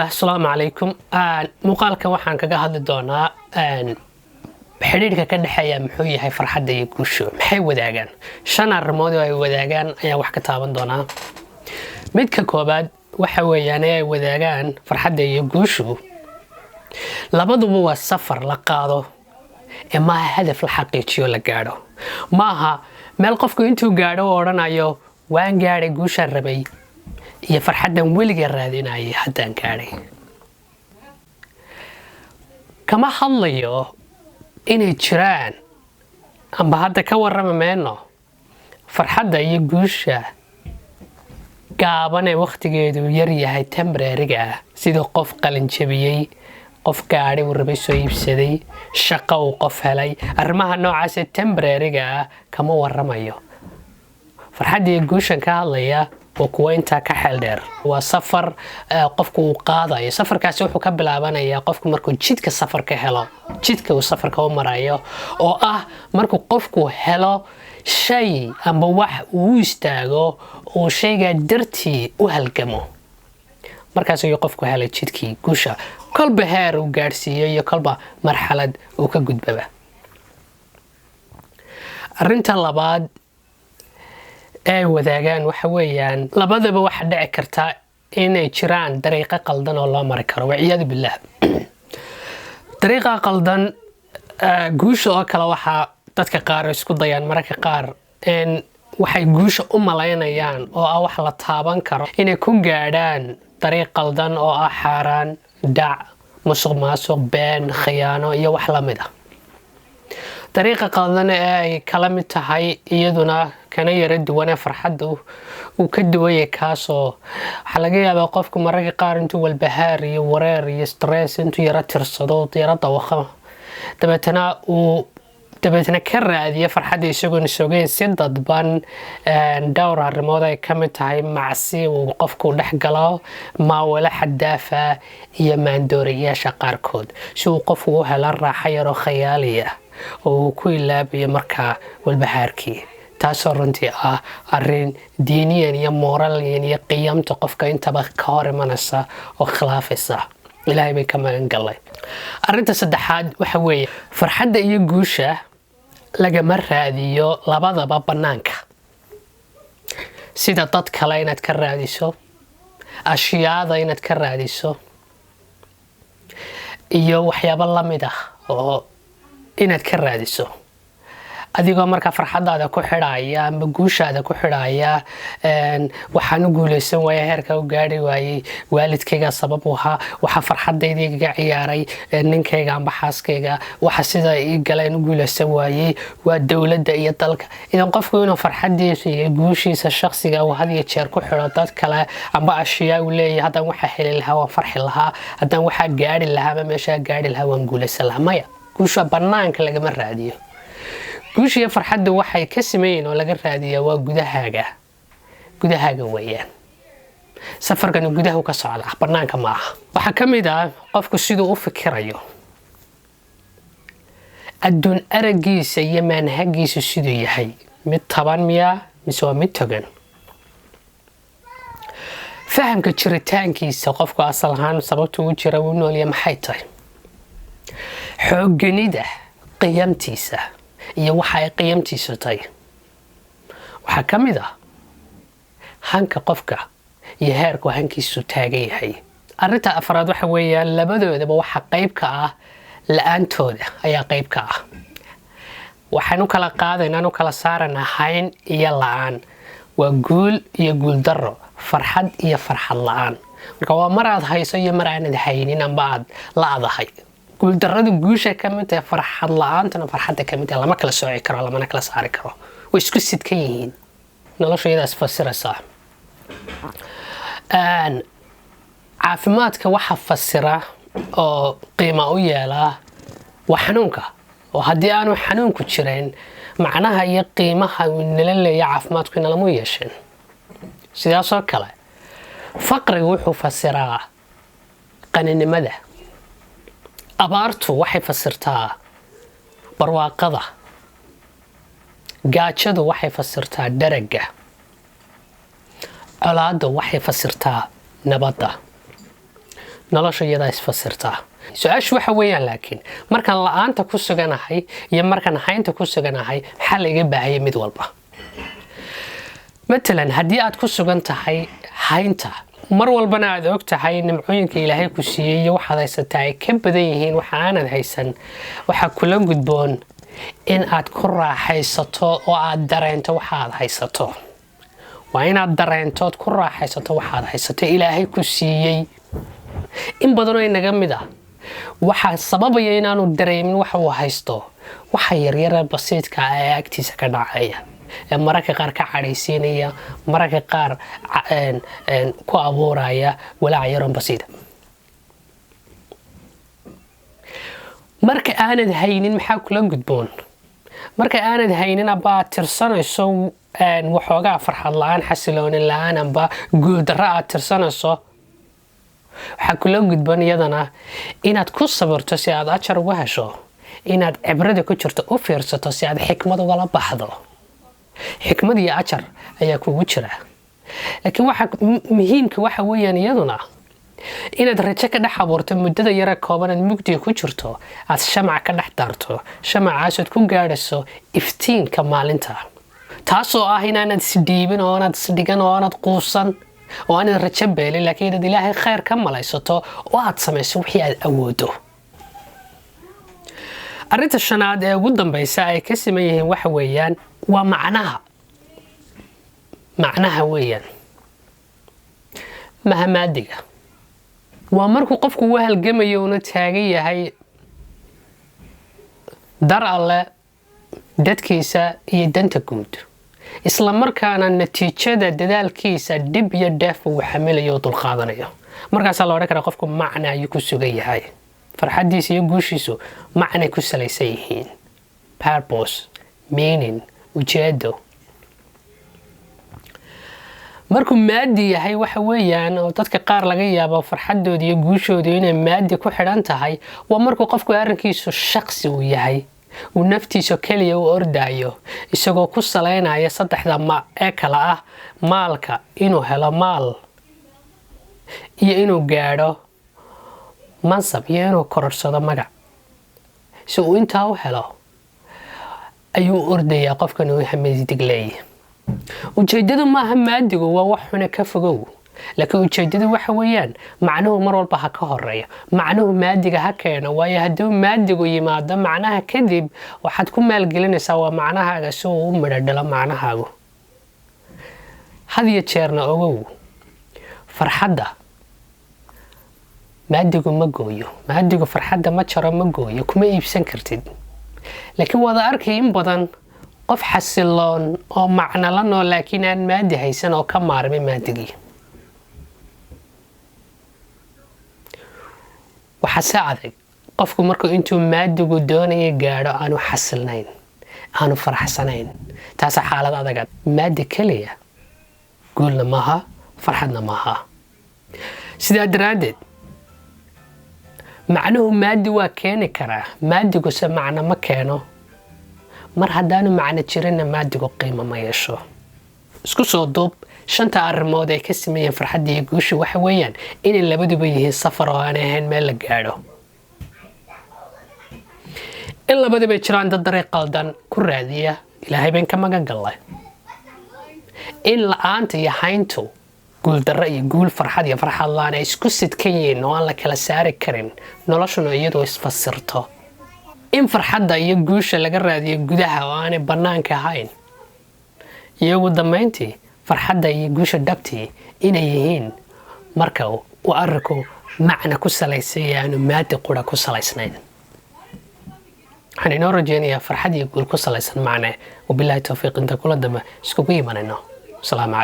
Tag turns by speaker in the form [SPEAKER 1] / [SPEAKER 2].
[SPEAKER 1] Assalamu alaikum. Muuqaalka waxaan kaga hadli doonaa xiriirka ka dhaxeeya muxuu yahay farxadda iyo guusha. Maxay wadaagaan? 5 arrimood oo ay wadaagaan ayaa wax ka taaban doonaa. Midka koobaad waxa weeyaan ay wadaagaan farxadda iyo guushu. Labaduba waa safar la qaado ama hadaf la xaqiijiyo la gaadho. Maaha meel qofku intuu gaadho oo oranayo waan gaadhay guusha rabay iyo farxaddan weliga raadinayay haddaan gaadhay. Kama hadlayo inay jiraan amba hadda ka warrama meeno farxadda iyo guusha gaaban ee waqtigeedu yar yahay temporary-ga sida qof qalin jabiyay, qof gaadhay uu rabay soo iibsaday, shaqo uu qof helay. Arrimaha noocaas ee temporary-ga kama warramayo. Farxadda iyo guushan ka hadlaya waa kuwa intaa ka xeel dheer. Waa safar qofku uu qaadayo. Safarkaasi wuxuu ka bilaabanayaa qofku markuu jidka safarka helo, jidka uu safarka u marayo oo ah markuu qofku helo shay amba wax uu istaago oo shayga dartii u halgamo. Markaas ayuu qofku helay jidkii guusha. Kolba heer uu gaarsiiyo iyo kolba marxalad uu ka gudbaba. Arrinta labaad ay wadaagaan waxa weeyaan labadaba waxa dhici karta inay jiraan dariiqo qaldan oo loo mari karo. Waciyadu billah. Dariiqa qaldan guusha oo kale waxa dadka qaar isku dayaan mararka qaar in waxay guusha u malaynayaan oo ah wax la taaban karo inay ku gaadhaan dariiq qaldan oo ah xaaraan, dhac, musuqmaasuq, been, khiyaano iyo wax la mid ah. dariiqa qaldan ee ay kala mid tahay iyaduna kana yara duwan farxaddu uu ka duwayay kaasoo waxa laga yaabaa qofku mararka qaar intuu walbahaar iyo wareer iyo stress intuu yara tirsado yara dawaqo dabeetana ka raadiyo farxadda isagoon soogeyn si dadban dhowr arrimood ay ka mid tahay macsi uu qofku dhex galo, maawala xadaafa iyo maandooriyaasha qaarkood si uu qofku u helo raaxo yar oo khayaali ah oo ku ilaabiyo markaa walbahaarkii. taasoo runtii ah arrin diiniyan iyo mooraliyan iyo qiyamta qofka intaba ka hor imanaysa oo khilaafaysa. Ilaahay bay ka magan galay. Arrinta saddexaad waxa weeye farxadda iyo guusha lagama raadiyo labadaba bannaanka. Sida dad kale inaad ka raadiso, ashyaada inaad ka raadiso, iyo waxyaabo la mid ah oo inaad ka raadiso. adigoo marka farxadaada ku xidhaaya ama guushaada ku xidhaaya waxaan u guuleysan waayay heerka u gaari waayay waalidkayga sabab u ahaa, waxa farxadayda iga ciyaaray ninkayga amba xaaskayga, waxa sida ii galeen u guuleysan waayay waa dawladda iyo dalka. idan qofku inuu farxadiisa iyo guushiisa shakhsiga uu had iyo jeer ku xidho dad kale amba ashyaa uu leeyahay haddaan waxa heli lahaa waan farxi lahaa, haddaan waxa gaari lahaa ama meesha gaari lahaa waan guuleysan lahaa. Maya, guusha bannaanka lagama raadiyo. guusha iyo farxaddu waxay ka sameeyeen oo laga raadiyaa waa gudahaaga weeyaan. safarkan gudaha ka socda bannaanka ma aha. waxa ka mid ah qofku siduu u fikirayo, adduun aragiisa iyo manhagiisa siduu yahay, mid taban miya mise waa mid togan. fahamka jiritaankiisa qofku asal ahaan sababta uu jira uu nool yahay maxay tahay, xoogganida qiyamtiisa iyo waxa ay qiyamtiisu tahay. waxa ka mid ah hanka qofka iyo heerku hankiisu taagan yahay. arrinta afraad waxa weeyaan labadoodaba waxa qayb ka ah la'aantooda ayaa qayb ka ah. waxaan u kala qaadaynaa, u kala saarana hayn iyo la'aan. waa guul iyo guul darro, farxad iyo farxad la'aan. marka waa mar aad hayso iyo mar aanad haynin amba aad la'adahay. guul darradu guusha ka mid tahay, farxad la'aantuna farxadda ka mid tahay. lama kala sooci karo, lamana kala saari karo. way isku sidkan yihiin. noloshaydaas fasiraysaa. caafimaadka waxa fasira oo qiimo u yeela waa xanuunka. oo haddii aanu xanuunku jirin macnaha iyo qiimaha uu nala leeyahay caafimaadku inalamu yeesheen. sidaasoo kale faqrigu wuxuu fasiraa qaninimada. abaartu waxay fasirtaa barwaaqada. gaajadu waxay fasirtaa daraga. colaaddu waxay fasirtaa nabadda. nolosha iyadaa isfasirtaa. su-aashu waxa weeyaan laakiin markaan la-aanta ku suganahay iyo markaan haynta ku suganahay maxaa laiga baahaya mid walba. matalan haddii aad ku sugan tahay haynta mar walbana aad og tahay nimcooyinka ilaahay ku siiyey iyo waxaad haysataa ay ka badan yihiin waxa aanad haysan, waxaa kula gudboon in aad ku raaxaysato oo aad dareento waxa aad haysato. waa inaad dareentood ku raaxaysato waxaad haysato ilaahay ku siiyey. in badanoo inaga mid ah waxaa sababaya inaanu dareemin waxa uu haysto waxa yaryara basiidka ee agtiisa ka dhacaya ee mararka qaar ka cadhaysiinaya, mararka qaar ku abuuraya walaac yaroon basiida. marka aanad haynin maxaa kula gudboon? marka aanad haynin abaad tirsanayso waxoogaa farxad la-aan, xasiloonin la-aan amba guuldarro aad tirsanayso, waxaa kula gudboon iyadana inaad ku sabirto si aad ajar uga hesho, inaad cibrada ku jirto u fiirsato si aad xikmad ugala baxdo. xikmad iyo ajar ayaa kugu jira, laakiin waxa muhiimka waxa weeyaan iyaduna inaad rajo ka dhex abuurto muddada yara kooban aad mugdiga ku jirto, aad shamac ka dhex daarto, shamacaasood ku gaadhayso iftiinka maalinta, taasoo ah inaanad isdhiibin oo aanad isdhigan oo aanad quusan oo aanad rajo beelin, laakiin inaad ilaahay khayr ka malaysato oo aad samayso wixii aad awoodo. arrinta shanaad ee ugu dambaysa ay ka siman yihiin waxa weeyaan waa macnaha weeyaan mahamaadiga. waa markuu qofku u halgamayo una taagan yahay dar alle, dadkiisa iyo danta guud, isla markaana natiijada dadaalkiisa dhib iyo dheef uu xamilayo oo dulqaadanayo. markaasaa la odhan karaa qofku macna ayuu ku sugan yahay, farxaddiisa iyo guushiisu macnay ku salaysan yihiin, purpose, meaning, ujeedo. markuu maadi yahay waxa weeyaan oo dadka qaar laga yaabo farxadooda iyo guushooda inay maadi ku xidhan tahay, waa markuu qofku arrinkiisu shaqsi uu yahay, uu naftiisa keliya u ordaayo isagoo ku salaynaya saddexda ee kala ah maalka, inuu helo maal iyo inuu gaadho mansab iyo inuu kororsado magac. si uu intaa u helo ayuu ordayaa qofkan uu hamidig leeyahay. ujeedadu maaha maadigu waa wax xuna ka fogow, laakiin ujeedadu waxa weeyaan macnuhu mar walba ha ka horeeyo, macnuhu maadiga ha keeno. waayo hadduu maadigu yimaado macnaha kadib waxaad ku maalgelinaysaa waa macnahaaga si uu u midhodhalo macnahaagu. had iyo jeerna ogow, farxadda maadigu ma gooyo, maadigu farxadda ma jaro, ma gooyo, kuma iibsan kartid. laakiin waad arkay in badan qof xasiloon oo macno la nool laakiin aan maadi haysan oo ka maarmay maadigii. waxaa se adag qofku markuu intuu maadigu doonaya gaadho aanu xasilnayn, aanu faraxsanayn. taasa xaalad adaga. maadi keliya guulna maaha, farxadna maaha. sidaa daraaddeed macnuhu maadi waa keeni karaa, maadiguse macno ma keeno. mar haddaanu macno jirinna maadigu qiimo ma yeesho. isku soo duub, 5 arrimood ay ka sameeyeen farxadda iyo guusha waxa weeyaan inay labaduba yihiin safar oo aan ahayn meel la gaadho. in labaduba jiraan dad dariiq qaldan ku raadiya, ilaahay baan ka magan gallay. in la-aanta iyo hayntu guuldarro iyo guul, farxad iyo farxad la-aan ay isku sidkan yihiin oo aan la kala saari karin, noloshuna iyadoo isfasirto. in farxadda iyo guusha laga raadiyo gudaha oo aanay bannaanka ahayn, iyo ugu dambayntii farxadda iyo guusha dhabtii inay yihiin marka uu arrinku macna ku salaysan yahay, aanu maadi qura ku salaysnayn. waxaan inoo rajeynayaa farxad iyo guul ku salaysan macne. wabilaahi tawfiiq, inta kula dambe iskugu imanayno. asalaamu calaykum.